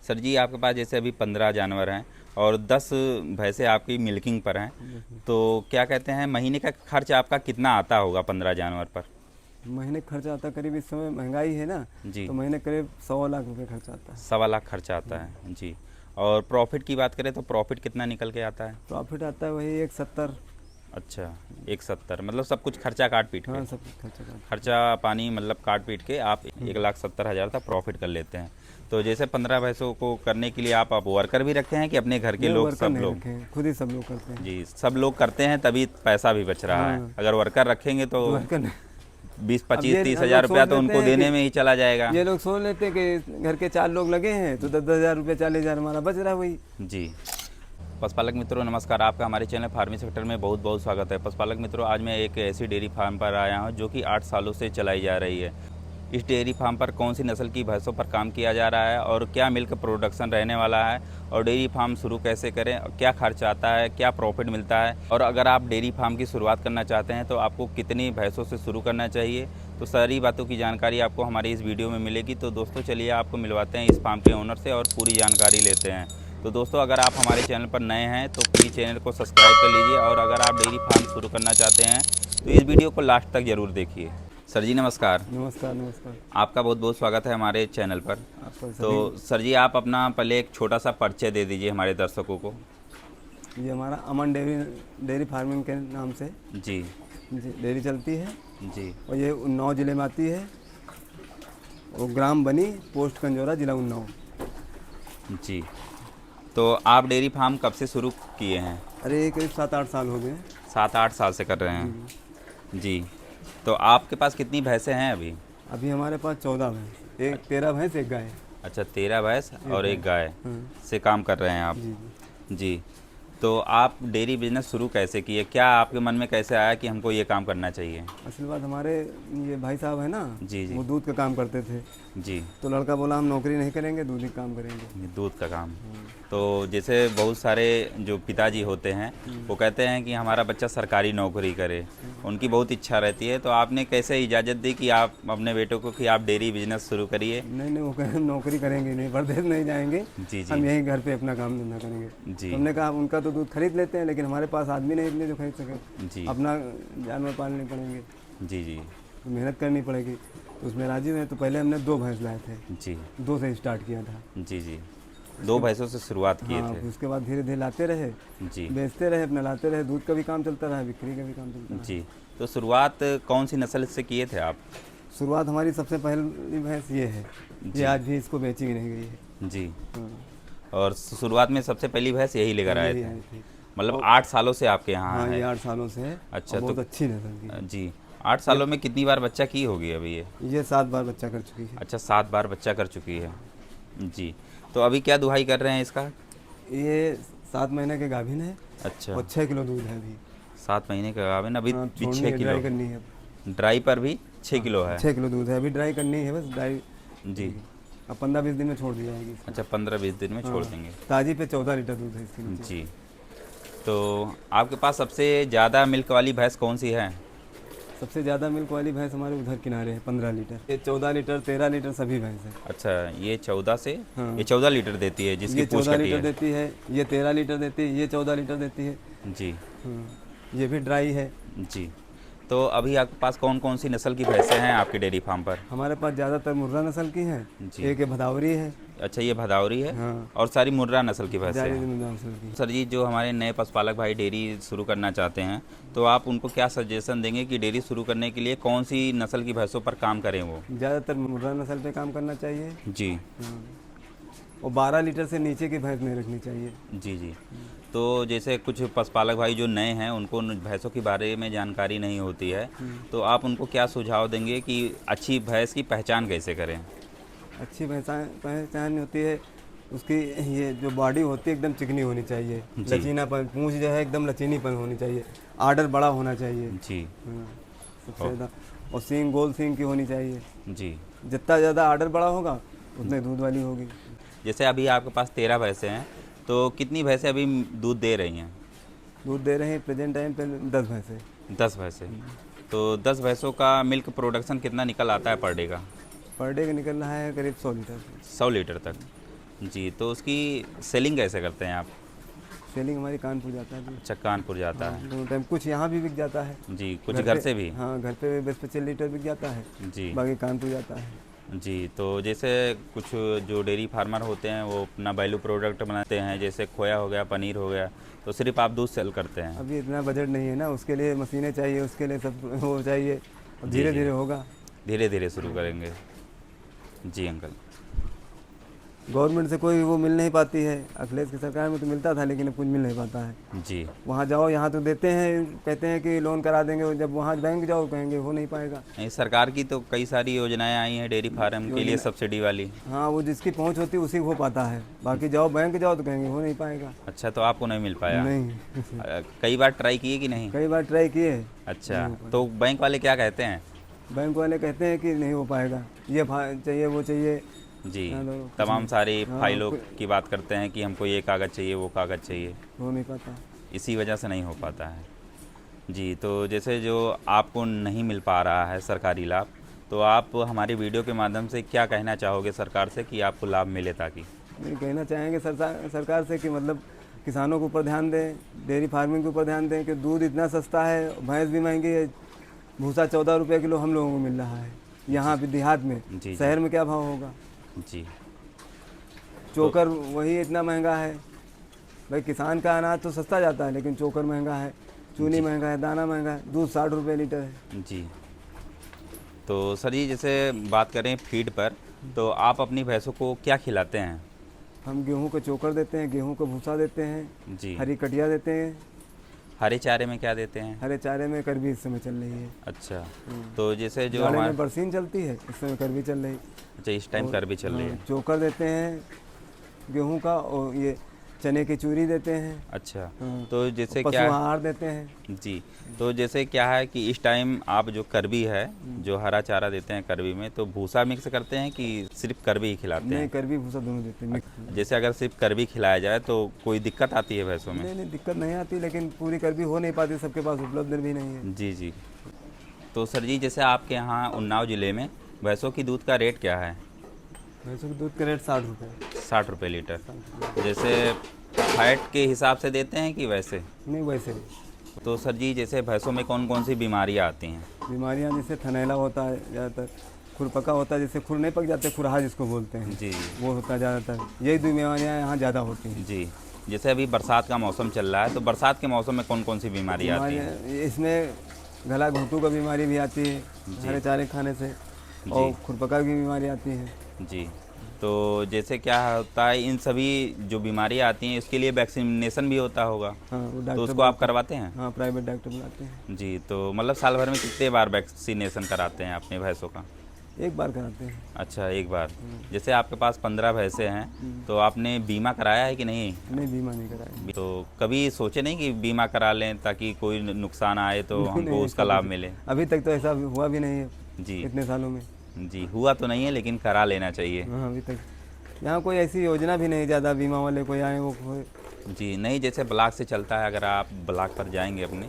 Sir जी आपके पास जैसे अभी 15 जानवर हैं और 10 भैंसें आपकी मिल्किंग पर हैं, तो क्या कहते हैं महीने का खर्च आपका कितना आता होगा 15 जानवर पर? महीने खर्चा आता करीब, इस समय महंगाई है ना, जी, तो महीने करीब 1.25 लाख रुपए खर्चा आता है। 1.25 लाख खर्चा आता है जी। और प्रॉफिट की बात करें तो प्रॉफिट कितना निकल के आता है? प्रॉफिट आता है वही 170। अच्छा, 170 मतलब सब कुछ खर्चा काट पीट के, हाँ, सब खर्चा का। खर्चा पानी मतलब काट पीट के आप 1,70,000 तक प्रॉफिट कर लेते हैं। तो जैसे 15 भैंसों को करने के लिए आप वर्कर भी रखे हैं कि अपने घर के नहीं, लोग वर्कर सब नहीं लोग? रखे हैं, खुद ही सब लोग करते हैं। जी, सब लोग करते हैं तभी पैसा भी बच रहा है। हाँ, अगर वर्कर रखेंगे तो तो वर्कर नहीं। 20 अब 25 ये 30 लोग हज़ार रुपया सोच तो लेते उनको हैं देने कि में ही चला जाएगा। ये लोग सोच लेते हैं कि घर के 4 लोग लगे हैं तो 10,000 रुपये 40,000 हमारा बच रहा है वही। जी, पशुपालक मित्रों नमस्कार, आपका हमारे चैनल फार्मिंग सेक्टर में बहुत बहुत स्वागत है। पशुपालक मित्रों, आज मैं एक ऐसी डेयरी फार्म पर आया हूं जो कि 8 सालों से चलाई जा रही है। इस डेयरी फार्म पर कौन सी नस्ल की भैंसों पर काम किया जा रहा है और क्या मिल्क प्रोडक्शन रहने वाला है और डेयरी फार्म शुरू कैसे करें, क्या खर्च आता है, क्या प्रॉफिट मिलता है, और अगर आप डेयरी फार्म की शुरुआत करना चाहते हैं तो आपको कितनी भैंसों से शुरू करना चाहिए, तो सारी बातों की जानकारी आपको हमारी इस वीडियो में मिलेगी। तो दोस्तों चलिए आपको मिलवाते हैं इस फार्म के ओनर से और पूरी जानकारी लेते हैं। तो दोस्तों अगर आप हमारे चैनल पर नए हैं तो प्लीज़ चैनल को सब्सक्राइब कर लीजिए, और अगर आप डेयरी फार्म शुरू करना चाहते हैं तो इस वीडियो को लास्ट तक ज़रूर देखिए। सर जी नमस्कार। नमस्कार, नमस्कार। आपका बहुत बहुत स्वागत है हमारे चैनल पर। आपका तो सभी। सर जी आप अपना पहले एक छोटा सा परिचय दे दीजिए हमारे दर्शकों को। ये हमारा अमन डेयरी फार्मिंग के नाम से जी डेयरी चलती है, जी और ये उन्नाव ज़िले में आती है, और ग्राम बनी, पोस्ट कंजौरा, जिला उन्नाव। जी। तो आप डेयरी फार्म कब से शुरू किए हैं? अरे ये करीब 7-8 साल हो गए हैं। 7-8 साल से कर रहे हैं जी। तो आपके पास कितनी भैंसें हैं अभी? अभी हमारे पास 14 भैंस, एक 13 भैंस, एक गाय। अच्छा, 13 भैंस और एक गाय हाँ, से काम कर रहे हैं आप? जी जी। जी। तो आप डेयरी बिजनेस शुरू कैसे किए? क्या आपके मन में कैसे आया कि हमको ये काम करना चाहिए? असल बात, हमारे ये भाई साहब है ना, जी जी वो दूध का काम करते थे। जी। तो लड़का बोला हम नौकरी नहीं करेंगे, दूध ही काम करेंगे। दूध का काम। तो जैसे बहुत सारे जो पिताजी होते हैं वो कहते हैं कि हमारा बच्चा सरकारी नौकरी करे, उनकी बहुत इच्छा रहती है, तो आपने कैसे इजाज़त दी कि आप अपने बेटों को कि आप डेयरी बिजनेस शुरू करिए? नहीं नहीं, वो कहे हम नौकरी करेंगे नहीं, परदेश नहीं जाएंगे, जी हम जी यहीं घर पे अपना काम धंधा करेंगे। जी तो हमने कहा उनका तो दूध खरीद लेते हैं, लेकिन हमारे पास आदमी नहीं इतने जो खरीद सके। जी अपना जानवर पालने पड़ेंगे, जी जी तो मेहनत करनी पड़ेगी। तो उसमें राजी हुए। तो पहले हमने 2 भैंस लाए थे, जी 2 से स्टार्ट किया था। जी जी। 2 भैंसों से शुरुआत किए हाँ, थे? उसके बाद धीरे धीरे लाते रहे, जी बेचते रहे, अपना लाते रहे, दूध का भी काम चलता रहा, बिक्री का भी काम चलता रहा। जी। तो शुरुआत कौन सी नस्ल से किए थे आप? शुरुआत हमारी सबसे पहली भैंस ये है, जी ये आज भी इसको बेची भी नहीं गई है। जी। हाँ, और शुरुआत में सबसे पहली भैंस यही लेकर आए यही थे? आई थी। मतलब 8 सालों से आपके यहाँ हाँ, ये है? 8 सालों से है। अच्छा, और बहुत तो अच्छी नस्ल की है। जी 8 सालों में कितनी बार बच्चा की होगी अभी ये? ये 7 बार बच्चा कर चुकी है। अच्छा, 7 बार बच्चा कर चुकी है जी। तो अभी क्या दुहाई कर रहे हैं इसका? ये 7 महीने के गाभिन है, अच्छा, और 6 किलो दूध है अभी। 7 महीने का गाभिन, अभी हाँ, भी छोड़नी 6 है, किलो ड्राई करनी है अब। ड्राई पर भी 6 किलो है 6 किलो दूध है, अभी ड्राई करनी है, बस ड्राई। जी। अब 15-20 दिन में छोड़ दी जाएगी इसको। अच्छा, 15-20 दिन में छोड़ हाँ, देंगे ताजी पे 14 लीटर दूध है इसके नीचे। जी। तो आपके पास सबसे ज़्यादा मिल्क वाली भैंस कौन सी है? सबसे ज़्यादा मिल्क वाली भैंस हमारे उधर किनारे है, 15 लीटर। ये 14 लीटर, 13 लीटर सभी भैंस है। अच्छा, ये 14 से हाँ। ये 14 लीटर देती है जिसकी ये पूँछ 14 कटी लीटर है? देती है, ये 13 लीटर देती है, ये 14 लीटर देती है। जी हाँ, ये भी ड्राई है। जी। तो अभी आपके पास कौन कौन सी नस्ल की भैंसें हैं आपके डेयरी फार्म पर? हमारे पास ज़्यादातर मुर्रा नस्ल की हैं, जी। एक भदावरी है। अच्छा, ये भदावरी है हाँ, और सारी मुर्रा नस्ल की भैंसें ज़्यादा हैं। मुर्रा नस्ल की। सर जी, जो हमारे नए पशुपालक भाई डेयरी शुरू करना चाहते हैं तो आप उनको क्या सजेशन देंगे कि डेयरी शुरू करने के लिए कौन सी नस्ल की भैंसों पर काम करें वो? ज़्यादातर मुर्रा नस्ल पे काम करना चाहिए। जी हाँ, और 12 लीटर से नीचे की भैंस नहीं रखनी चाहिए। जी जी। तो जैसे कुछ पशुपालक भाई जो नए हैं उनको उन भैंसों के बारे में जानकारी नहीं होती है, तो आप उनको क्या सुझाव देंगे कि अच्छी भैंस की पहचान कैसे करें? अच्छी पहचान होती है उसकी, ये जो बॉडी होती है एकदम चिकनी होनी चाहिए, जी। लचीनापन, पूंछ जो है एकदम लचीनीपन होनी चाहिए, आर्डर बड़ा होना चाहिए। जी हाँ, सबसे ज़्यादा। और सींग गोल सींग की होनी चाहिए। जी। जितना ज़्यादा आर्डर बड़ा होगा उतने दूध वाली होगी। जैसे अभी आपके पास 13 भैंसें हैं, तो कितनी भैंसें अभी दूध दे रही हैं? दूध दे रहे हैं प्रेजेंट टाइम पे 10 भैंसे। 10 भैंसें। तो 10 भैंसों का मिल्क प्रोडक्शन कितना निकल आता है पर डे का? पर डे का निकल रहा है करीब 100 लीटर। 100 लीटर तक। जी, तो उसकी सेलिंग कैसे करते हैं आप? सेलिंग हमारी कानपुर जाता है। अच्छा, कानपुर जाता है। दोनों टाइम कुछ यहाँ भी बिक जाता है। जी, कुछ घर से भी? हाँ, घर पे 20-25 लीटर बिक जाता है, जी। बाकी कानपुर जाता है। जी, तो जैसे कुछ जो डेयरी फार्मर होते हैं वो अपना वैल्यू प्रोडक्ट बनाते हैं, जैसे खोया हो गया, पनीर हो गया, तो सिर्फ़ आप दूध सेल करते हैं? अभी इतना बजट नहीं है ना, उसके लिए मशीनें चाहिए, उसके लिए सब वो चाहिए। अब जी, धीरे जी। धीरे होगा। धीरे-धीरे शुरू करेंगे। जी अंकल। गवर्नमेंट से कोई वो मिल नहीं पाती है। अखिलेश की सरकार में तो मिलता था, लेकिन अब कुछ मिल नहीं पाता है। जी। वहाँ जाओ, यहाँ तो देते हैं, कहते हैं कि लोन करा देंगे, जब वहाँ बैंक जाओ कहेंगे हो नहीं पाएगा। नहीं, सरकार की तो कई सारी योजनाएं आई हैं डेयरी फार्म के लिए सब्सिडी वाली। हाँ, वो जिसकी पहुँच होती है उसी को हो पाता है, बाकी जाओ बैंक जाओ तो कहेंगे हो नहीं पाएगा। अच्छा, तो आपको नहीं मिल पाया? नहीं। कई बार ट्राई किए कि नहीं? कई बार ट्राई किए। अच्छा, तो बैंक वाले क्या कहते हैं? बैंक वाले कहते हैं कि नहीं हो पाएगा, ये चाहिए वो चाहिए। जी, हाँ, तो तमाम सारी हाँ, फाइलों की बात करते हैं कि हमको ये कागज़ चाहिए, वो कागज़ चाहिए, हो नहीं पाता। इसी वजह से नहीं हो पाता है। जी, तो जैसे जो आपको नहीं मिल पा रहा है सरकारी लाभ, तो आप हमारी वीडियो के माध्यम से क्या कहना चाहोगे सरकार से कि आपको लाभ मिले ताकि? नहीं, कहना चाहेंगे सरकार से कि मतलब किसानों के ऊपर ध्यान दें, डेयरी फार्मिंग के ऊपर ध्यान दें कि दूध इतना सस्ता है, भैंस भी महंगी है, भूसा 14 रुपये किलो हम लोगों को मिल रहा है यहाँ भी देहात में। जी। शहर में क्या भाव होगा? जी। चोकर वही इतना महंगा है। भाई किसान का अनाज तो सस्ता जाता है, लेकिन चोकर महंगा है, चूनी महंगा है, दाना महंगा है, दूध 60 रुपये लीटर है। जी। तो सर जी, जैसे बात करें फीड पर, तो आप अपनी भैंसों को क्या खिलाते हैं? हम गेहूं का चोकर देते हैं, गेहूं का भूसा देते हैं, जी। हरी कटिया देते हैं। हरे चारे में क्या देते हैं? हरे चारे में करवी इस समय चल रही है। अच्छा, तो जैसे जो जाड़े हमारे में बरसीन चलती है, इस समय करवी चल रही। अच्छा, इस टाइम कर भी चल रही है। चोकर देते हैं गेहूं का, और ये चने की चूरी देते हैं। अच्छा, हाँ। तो जैसे पशु क्या आहार देते हैं। जी, तो जैसे क्या है कि इस टाइम आप जो करबी है, जो हरा चारा देते हैं करबी में, तो भूसा मिक्स करते हैं कि सिर्फ करबी ही खिलाते नहीं, हैं? करवी भूसा दोनों देते हैं मिक्स। जैसे अगर सिर्फ करबी खिलाया जाए तो कोई दिक्कत आती है भैंसों में? नहीं नहीं, दिक्कत नहीं आती, लेकिन पूरी करवी हो नहीं पाती, सबके पास उपलब्ध भी नहीं है। जी जी। तो सर जी, जैसे आपके यहाँ उन्नाव ज़िले में भैंसों की दूध का रेट क्या है? भैंसों के दूध का रेट 60 रुपये। 60 रुपये लीटर। जैसे फैट के हिसाब से देते हैं कि वैसे? नहीं, वैसे नहीं। तो सर जी, जैसे भैंसों में कौन कौन सी बीमारियाँ आती हैं? बीमारियाँ जैसे थनैला होता है ज़्यादातर, खुरपका होता है, जैसे खुर नहीं पक जाते, खुरहा जिसको बोलते हैं, जी वो होता है ज़्यादातर। यही दो बीमारियाँ यहाँ ज़्यादा होती हैं। जी। जैसे अभी बरसात का मौसम चल रहा है, तो बरसात के मौसम में कौन कौन सी बीमारियाँ आती हैं? इसमें गला घुटू का बीमारी भी आती है हरे चारे खाने से, और खुरपका की बीमारी आती है। जी। तो जैसे क्या होता है, इन सभी जो बीमारियाँ आती हैं इसके लिए वैक्सीनेशन भी होता होगा, हाँ, वो तो डॉक्टर उसको आप करवाते हैं? हाँ, प्राइवेट डॉक्टर बुलाते हैं। जी, तो मतलब साल भर में कितने बार वैक्सीनेशन कराते हैं अपने भैंसों का? एक बार कराते हैं। अच्छा, एक बार। जैसे आपके पास 15 भैंसें हैं, तो आपने बीमा कराया है कि नहीं? नहीं, बीमा नहीं कराया। तो कभी सोचे नहीं कि बीमा करा लें ताकि कोई नुकसान आए तो नहीं, हमको नहीं, उसका ऐसा लाभ कुछ- मिले? अभी तक तो ऐसा हुआ भी नहीं है जी इतने सालों में। जी, हुआ तो नहीं है लेकिन करा लेना चाहिए। हाँ, अभी तक यहाँ कोई ऐसी योजना भी नहीं, ज़्यादा बीमा वाले कोई आए वो जी नहीं, जैसे ब्लॉक से चलता है, अगर आप ब्लॉक पर जाएंगे अपने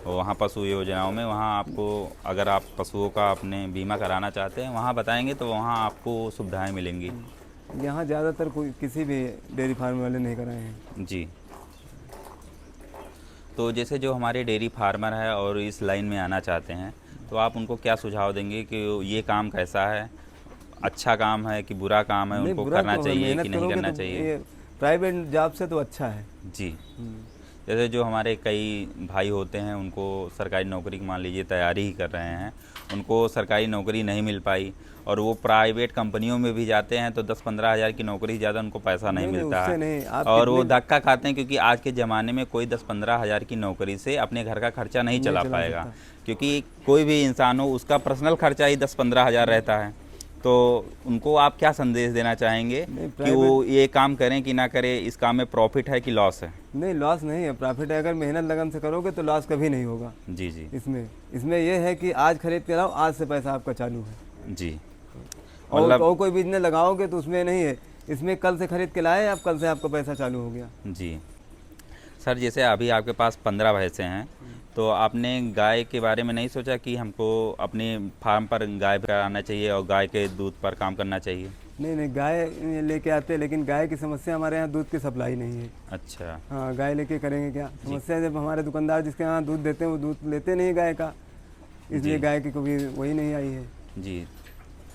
और वहाँ पशु योजनाओं में, वहाँ आपको अगर आप पशुओं का अपने बीमा कराना चाहते हैं वहाँ बताएंगे तो वहाँ आपको सुविधाएं मिलेंगी। यहाँ ज़्यादातर कोई किसी भी डेयरी फार्म वाले नहीं कराए हैं। जी। तो जैसे जो हमारे डेयरी फार्मर है और इस लाइन में आना चाहते हैं, तो आप उनको क्या सुझाव देंगे कि ये काम कैसा है, अच्छा काम है कि बुरा काम है, नहीं, उनको बुरा करना तो है, चाहिए मेहनत कि नहीं करोगे करना तो चाहिए? ये प्राइवेट जॉब से तो अच्छा है। जी। जैसे जो हमारे कई भाई होते हैं उनको सरकारी नौकरी की मान लीजिए तैयारी ही कर रहे हैं, उनको सरकारी नौकरी नहीं मिल पाई और वो प्राइवेट कंपनियों में भी जाते हैं तो 10-15 हज़ार की नौकरी से ज़्यादा उनको पैसा नहीं मिलता उससे है नहीं, आप और वो धक्का खाते हैं, क्योंकि आज के ज़माने में कोई 10-15 हज़ार की नौकरी से अपने घर का खर्चा नहीं चला पाएगा, क्योंकि कोई भी इंसान हो उसका पर्सनल खर्चा ही 10-15 हज़ार रहता है। तो उनको आप क्या संदेश देना चाहेंगे कि वो ये काम करें कि ना करें, इस काम में प्रॉफिट है कि लॉस है? नहीं, लॉस नहीं है, प्रॉफिट है। अगर मेहनत लगन से करोगे तो लॉस कभी नहीं होगा। जी जी इसमें ये है कि आज खरीद के लाओ, आज से पैसा आपका चालू है। जी। और कोई बिजनेस लगाओगे तो उसमें नहीं है, इसमें कल से खरीद के लाए आप, कल से आपका पैसा चालू हो गया। जी सर, जैसे अभी आपके पास 15 भैंसें हैं, तो आपने गाय के बारे में नहीं सोचा कि हमको अपने फार्म पर गाय कराना चाहिए और गाय के दूध पर काम करना चाहिए? नहीं नहीं, गाय लेके आते हैं, लेकिन गाय की समस्या हमारे यहाँ दूध की सप्लाई नहीं है। अच्छा हाँ, गाय लेके करेंगे क्या? समस्या जब हमारे दुकानदार जिसके यहाँ दूध देते हैं वो दूध लेते नहीं गाय का, इसलिए गाय की कभी वही नहीं आई है। जी।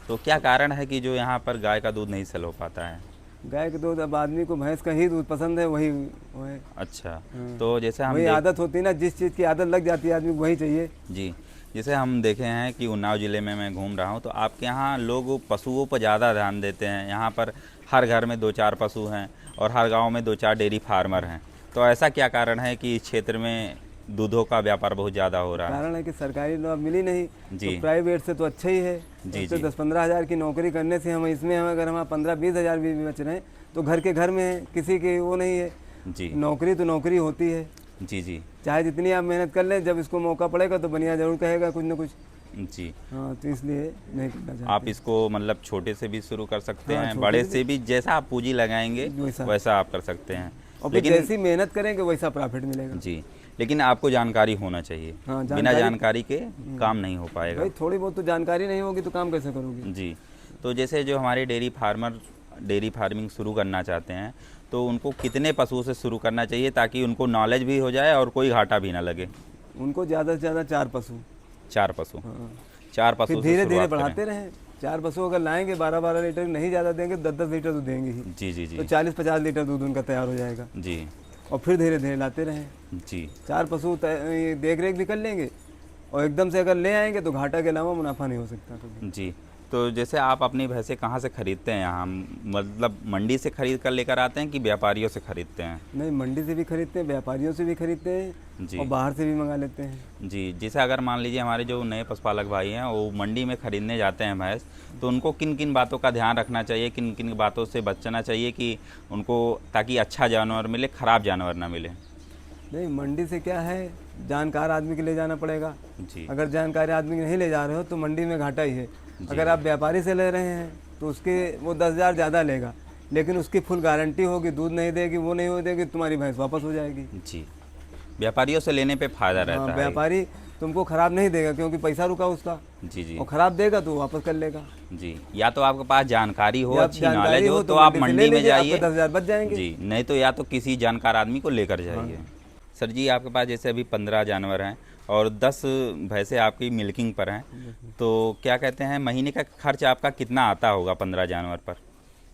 तो क्या कारण है कि जो यहाँ पर गाय का दूध नहीं सेल हो पाता है? गाय का दूध, अब आदमी को भैंस का ही दूध पसंद है, वही वो है। अच्छा, तो जैसे हम वही आदत होती है ना, जिस चीज़ की आदत लग जाती है आदमी को वही चाहिए। जी, जैसे हम देखे हैं कि उन्नाव ज़िले में मैं घूम रहा हूँ, तो आपके यहाँ लोग पशुओं पर ज़्यादा ध्यान देते हैं। यहाँ पर हर घर में 2-4 पशु हैं और हर गांव में 2-4 डेयरी फार्मर हैं। तो ऐसा क्या कारण है कि इस क्षेत्र में दूधों का व्यापार बहुत ज़्यादा हो रहा है? कारण है कि सरकारी नौकरी मिली नहीं, जी। तो प्राइवेट से तो अच्छा ही है। जी, तो जी। 10-15 हज़ार की नौकरी करने से हम इसमें, हम अगर हमारा 15-20 हज़ार भी बच रहे हैं तो घर के घर में है, किसी की वो नहीं है। जी नौकरी तो नौकरी होती है, जी जी चाहे जितनी आप मेहनत कर लें, जब इसको मौका पड़ेगा तो बनिया जरूर कहेगा कुछ ना कुछ। जी। हाँ, तो इसलिए नहीं करना चाहते। आप इसको मतलब छोटे से भी शुरू कर सकते हाँ, हैं, छोटे बड़े से से भी, जैसा आप पूंजी लगाएंगे वैसा आप कर सकते हैं। और फिर जैसी मेहनत करेंगे वैसा प्रॉफिट मिलेगा। जी, लेकिन आपको जानकारी होना चाहिए। हाँ, बिना जानकारी के काम नहीं हो पाएगा। भाई थोड़ी बहुत तो जानकारी नहीं होगी तो काम कैसे करोगे? जी। तो जैसे जो हमारे डेयरी फार्मर डेयरी फार्मिंग शुरू करना चाहते हैं, तो उनको कितने पशुओं से शुरू करना चाहिए ताकि उनको नॉलेज भी हो जाए और कोई घाटा भी ना लगे? उनको ज़्यादा से ज़्यादा 4 पशु। 4 पशु। हाँ। 4 पशु फिर से धीरे धीरे शुरुआत बढ़ाते रहें। 4 पशु अगर लाएंगे 12-12 लीटर, नहीं ज़्यादा देंगे 10-10 लीटर दूध देंगे ही, करें। जी जी तो जी 40-50 लीटर दूध उनका तैयार हो जाएगा। जी और फिर धीरे धीरे लाते रहें। जी 4 पशु देख रेख भी कर लेंगे, और एकदम से अगर ले आएंगे तो घाटा के अलावा मुनाफा नहीं हो सकता कभी। जी। तो जैसे आप अपनी भैंसें कहाँ से खरीदते हैं? यहाँ मतलब मंडी से खरीद कर लेकर आते हैं कि व्यापारियों से खरीदते हैं? नहीं, मंडी से भी खरीदते हैं, व्यापारियों से भी खरीदते हैं, जी। और बाहर से भी मंगा लेते हैं। जी, जैसे अगर मान लीजिए हमारे जो नए पशुपालक भाई हैं वो मंडी में ख़रीदने जाते हैं भैंस, तो उनको किन किन बातों का ध्यान रखना चाहिए, किन किन बातों से बचना चाहिए कि उनको, ताकि अच्छा जानवर मिले, ख़राब जानवर ना मिले? नहीं, मंडी से क्या है, जानकार आदमी के ले जाना पड़ेगा। जी अगर जानकार आदमी नहीं ले जा रहे हो तो मंडी में घाटा ही है। अगर आप व्यापारी से ले रहे हैं तो उसके वो 10,000 ज़्यादा लेगा, लेकिन उसकी फुल गारंटी होगी, दूध नहीं देगी, वो नहीं हो देगी, तुम्हारी भैंस वापस हो जाएगी। जी। व्यापारियों से लेने पे फ़ायदा रहता हाँ, है। व्यापारी तुमको ख़राब नहीं देगा क्योंकि पैसा रुका उसका, जी जी और ख़राब देगा तो वापस कर लेगा। जी। या तो आपके पास जानकारी हो, या अच्छी जानकारी नॉलेज हो, तो आप मंडी से मंडी ले में लीजिए, आपके जाइए। 10,000 बच जाएंगे। जी, नहीं तो या तो किसी जानकार आदमी को लेकर जाइए। सर जी, आपके पास जैसे अभी 15 जानवर हैं और 10 भैंसें आपकी मिल्किंग पर हैं, तो क्या कहते हैं, महीने का खर्च आपका कितना आता होगा 15 जानवर पर?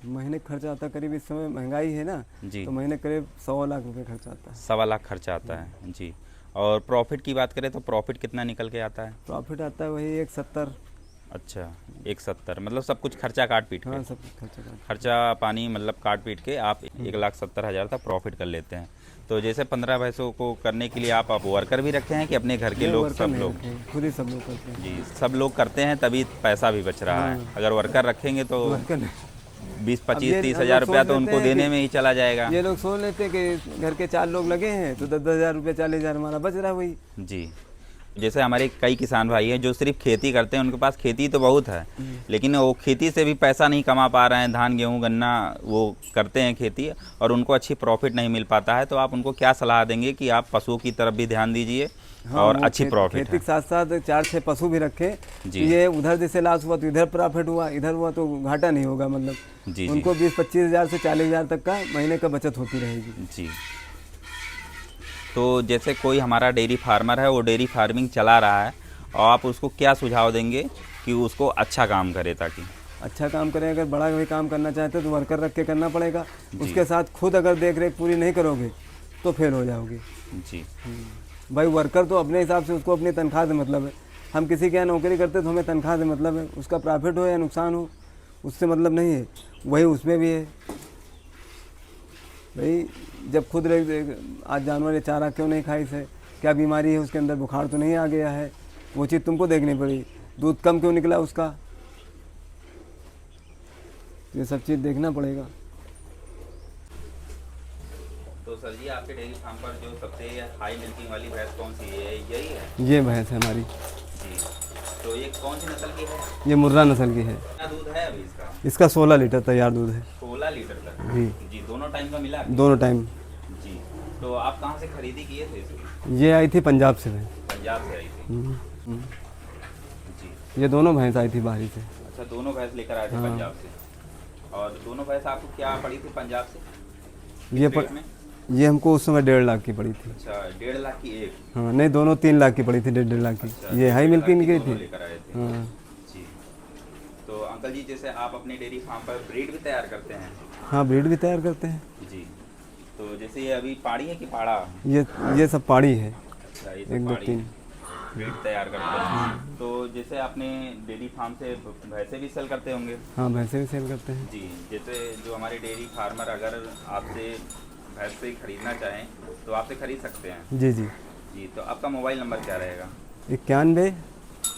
महीने खर्चा आता करीब, इस समय महंगाई है ना, जी। तो महीने करीब 100 लाख रुपए खर्चा आता है। 1.25 लाख खर्चा आता है। जी। और प्रॉफिट की बात करें तो प्रॉफिट कितना निकल के आता है? प्रॉफिट आता है वही 170। अच्छा, 170, मतलब सब कुछ खर्चा काट पीट के? हाँ, सब खर्चा का। खर्चा पानी मतलब काट पीट के आप 1,70,000 तक प्रॉफिट कर लेते हैं। तो जैसे 15 भैंसों को करने के लिए आप वर्कर भी रखे हैं कि अपने घर के लोग, वर्कर सब नहीं लोग? रखे हैं, खुद ही सब लोग करते हैं। जी, सब लोग करते हैं तभी पैसा भी बच रहा है। अगर वर्कर रखेंगे तो वर्कर नहीं। 20, अब 25, ये 30 हम हज़ार लोग रुपया सोच तो लेते उनको हैं देने कि में ही चला जाएगा। ये लोग सोच लेते हैं कि घर के 4 लोग लगे हैं तो 10-10 हज़ार रुपये, 40,000 हमारा बच रहा है वही। जी। जैसे हमारे कई किसान भाई हैं जो सिर्फ खेती करते हैं, उनके पास खेती तो बहुत है, लेकिन वो खेती से भी पैसा नहीं कमा पा रहे हैं। धान, गेहूं, गन्ना वो करते हैं खेती, और उनको अच्छी प्रॉफिट नहीं मिल पाता है। तो आप उनको क्या सलाह देंगे कि आप पशुओं की तरफ भी ध्यान दीजिए? हाँ, और वो अच्छी प्रॉफिट खेती के साथ साथ 4-6 पशु भी रखें। जी। ये उधर जैसे लॉस हुआ तो इधर प्रॉफिट हुआ, इधर हुआ तो घाटा नहीं होगा। मतलब जी जी उनको 20-25 हज़ार से 40,000 तक का महीने का बचत होती रहेगी। जी। तो जैसे कोई हमारा डेयरी फार्मर है, वो डेयरी फार्मिंग चला रहा है, और आप उसको क्या सुझाव देंगे कि उसको अच्छा काम करे? ताकि अच्छा काम करें, अगर बड़ा भी काम करना चाहते हैं तो वर्कर रख के करना पड़ेगा। उसके साथ खुद अगर देख रेख पूरी नहीं करोगे तो फेल हो जाओगे। जी भाई वर्कर तो अपने हिसाब से, उसको अपनी तनख्वाह से मतलब है। हम किसी के यहाँ नौकरी करते तो हमें तनख्वाह से मतलब है, उसका प्रॉफिट हो या नुकसान हो उससे मतलब नहीं है। वही उसमें भी है भाई, जब खुद आज जानवर ये चारा क्यों नहीं खाई से, क्या बीमारी है उसके अंदर, बुखार तो नहीं आ गया है, वो चीज़ तुमको देखनी पड़ी। दूध कम क्यों निकला उसका, ये सब चीज़ देखना पड़ेगा। तो सर जी, आपके डेयरी फार्म पर जो सबसे हाई मिल्किंग वाली भैंस कौन सी है? यही है? ये भैंस है हमारी। जी। तो ये कौन सी नस्ल की है? ये मुर्रा नस्ल की है। कितना दूध है अभी इसका? इसका 16 लीटर तैयार दूध है। 16 लीटर तक? जी जी। दोनों टाइम का मिला? दोनों टाइम। जी। तो आप कहाँ से खरीदी किए थे इसकी? ये आई थी पंजाब से। पंजाब से आई थी? जी। ये दोनों भैंस आई थी बाहरी से। अच्छा, दोनों भैंस लेकर आए थे पंजाब से? और दोनों भैंस आपको क्या पड़ी थी पंजाब से? ये किस रेट में? ये हमको उस समय 1.5 लाख की पड़ी थी। अच्छा, 1.5 लाख की एक? हाँ नहीं, दोनों 3 लाख की पड़ी थी, 1.5 लाख की। अच्छा, ये हाई 1.5 मिल्किंग लाख की की दोनों थी। लेकर आए थे। हाँ जी। तो अंकल जी, जैसे आप अपने डेयरी फार्म पर ब्रीड भी तैयार करते हैं? हाँ, ब्रीड भी तैयार करते हैं। जी। तो जैसे ये अभी पाड़ी है कि पाड़ा? ये सब पाड़ी है, अच्छा, ये 1 सब 2 पाड़ी 3। है, ब्रीड तैयार करते हैं। तो जैसे आपने डेयरी फार्म से भैंसे भी सेल करते होंगे? हाँ, भैंसे भी सेल करते हैं। जी। जैसे जो हमारे डेयरी फार्मर अगर आपसे भैंस से खरीदना चाहें तो आपसे खरीद सकते हैं? जी जी। जी। तो आपका मोबाइल नंबर क्या रहेगा? 91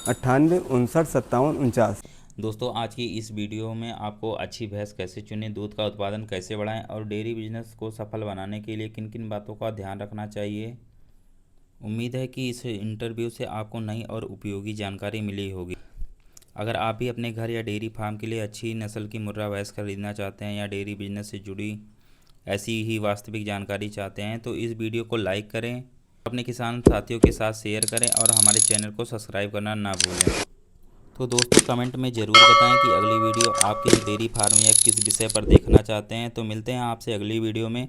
98 59 57 49। दोस्तों, आज की इस वीडियो में आपको अच्छी भैंस कैसे चुनें, दूध का उत्पादन कैसे बढ़ाएं और डेयरी बिजनेस को सफल बनाने के लिए किन किन बातों का ध्यान रखना चाहिए। उम्मीद है कि इस इंटरव्यू से आपको नई और उपयोगी जानकारी मिली होगी। अगर आप भी अपने घर या डेयरी फार्म के लिए अच्छी नस्ल की मुर्रा भैंस खरीदना चाहते हैं या डेयरी बिजनेस से जुड़ी ऐसी ही वास्तविक जानकारी चाहते हैं तो इस वीडियो को लाइक करें, अपने किसान साथियों के साथ शेयर करें और हमारे चैनल को सब्सक्राइब करना ना भूलें। तो दोस्तों, कमेंट में ज़रूर बताएं कि अगली वीडियो आप किस डेयरी फार्म या किस विषय पर देखना चाहते हैं। तो मिलते हैं आपसे अगली वीडियो में।